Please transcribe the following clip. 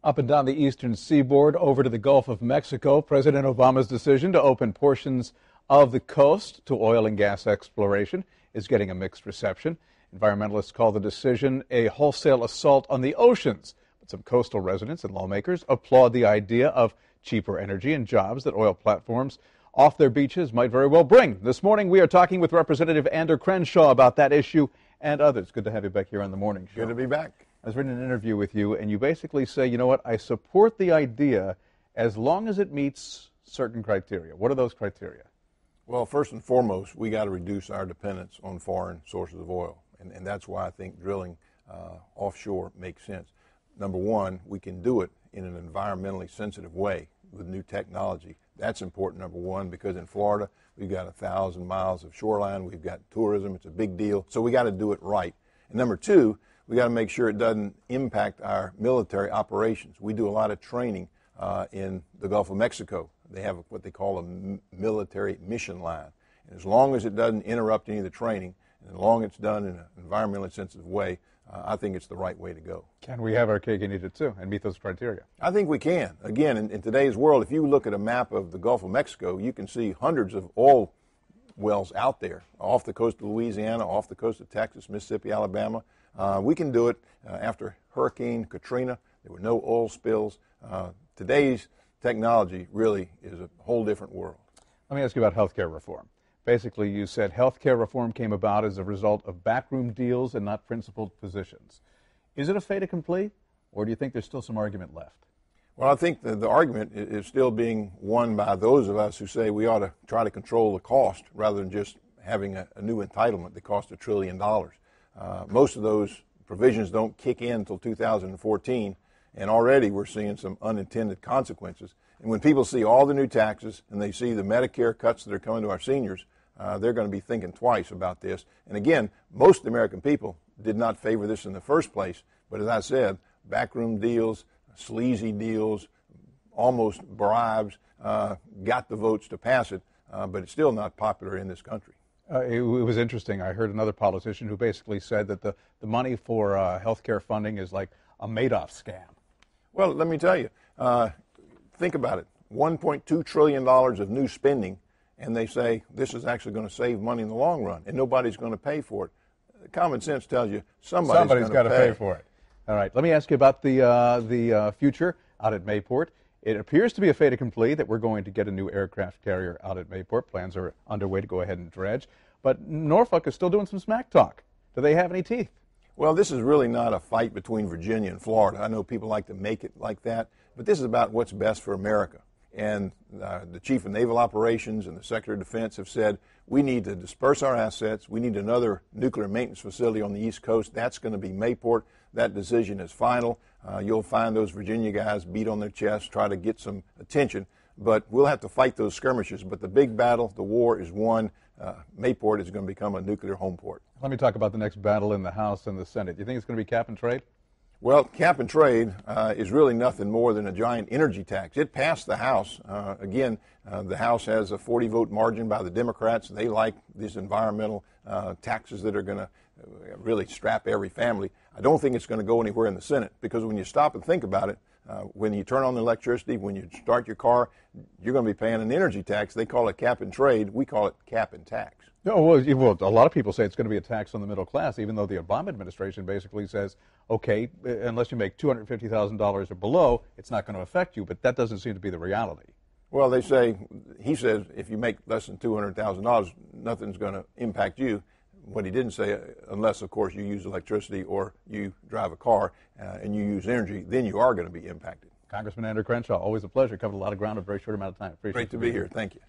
Up and down the eastern seaboard over to the Gulf of Mexico, President Obama's decision to open portions of the coast to oil and gas exploration is getting a mixed reception. Environmentalists call the decision a wholesale assault on the oceans, but some coastal residents and lawmakers applaud the idea of cheaper energy and jobs that oil platforms off their beaches might very well bring. This morning we are talking with Representative Ander Crenshaw about that issue and others. Good to have you back here on the morning show. Good to be back. I was reading an interview with you, and you basically say, you know what, I support the idea as long as it meets certain criteria. What are those criteria? Well, first and foremost, we got to reduce our dependence on foreign sources of oil, and that's why I think drilling offshore makes sense. Number one, we can do it in an environmentally sensitive way with new technology. That's important, number one, because in Florida, we've got 1,000 miles of shoreline. We've got tourism. It's a big deal. So we got to do it right. And number two, we got to make sure it doesn't impact our military operations. We do a lot of training in the Gulf of Mexico. They have what they call a military mission line. And as long as it doesn't interrupt any of the training, and as long as it's done in an environmentally sensitive way, I think it's the right way to go. Can we have our cake and eat it too and meet those criteria? I think we can. Again, in today's world, if you look at a map of the Gulf of Mexico, you can see hundreds of oil wells out there off the coast of Louisiana, off the coast of Texas, Mississippi, Alabama. We can do it after Hurricane Katrina. There were no oil spills. Today's technology really is a whole different world. Let me ask you about health care reform. Basically, you said health care reform came about as a result of backroom deals and not principled positions. Is it a fait accompli, or do you think there's still some argument left? Well, I think the argument is still being won by those of us who say we ought to try to control the cost rather than just having a new entitlement that costs $1 trillion. Most of those provisions don't kick in until 2014, and already we're seeing some unintended consequences. And when people see all the new taxes and they see the Medicare cuts that are coming to our seniors, they're going to be thinking twice about this. And again, most American people did not favor this in the first place, but as I said, backroom deals, sleazy deals, almost bribes, got the votes to pass it, but it's still not popular in this country. It was interesting. I heard another politician who basically said that the money for health care funding is like a Madoff scam. Well, let me tell you, think about it. $1.2 trillion of new spending, and they say this is actually going to save money in the long run, and nobody's going to pay for it. Common sense tells you somebody's got to pay for it. All right, let me ask you about the future out at Mayport. It appears to be a fait accompli that we're going to get a new aircraft carrier out at Mayport. Plans are underway to go ahead and dredge. But Norfolk is still doing some smack talk. Do they have any teeth? Well, this is really not a fight between Virginia and Florida. I know people like to make it like that, but this is about what's best for America. And the Chief of Naval Operations and the Secretary of Defense have said we need to disperse our assets. We need another nuclear maintenance facility on the East Coast. That's going to be Mayport. That decision is final. You'll find those Virginia guys beat on their chest, try to get some attention, but we'll have to fight those skirmishes. But the big battle, the war is won. Mayport is going to become a nuclear home port. Let me talk about the next battle in the House and the Senate. Do you think it's going to be cap and trade? Well, cap and trade is really nothing more than a giant energy tax. It passed the House. Again, the House has a 40-vote margin by the Democrats. They like these environmental taxes that are going to really strap every family. I don't think it's going to go anywhere in the Senate because when you stop and think about it, when you turn on the electricity, when you start your car, you're going to be paying an energy tax. They call it cap and trade. We call it cap and tax. No, well, a lot of people say it's going to be a tax on the middle class, even though the Obama administration basically says, okay, unless you make $250,000 or below, it's not going to affect you. But that doesn't seem to be the reality. Well, he says if you make less than $200,000, nothing's going to impact you. What he didn't say, unless, of course, you use electricity or you drive a car and you use energy, then you are going to be impacted. Congressman Ander Crenshaw, always a pleasure. Covered a lot of ground in a very short amount of time. Great to be here. Thank you.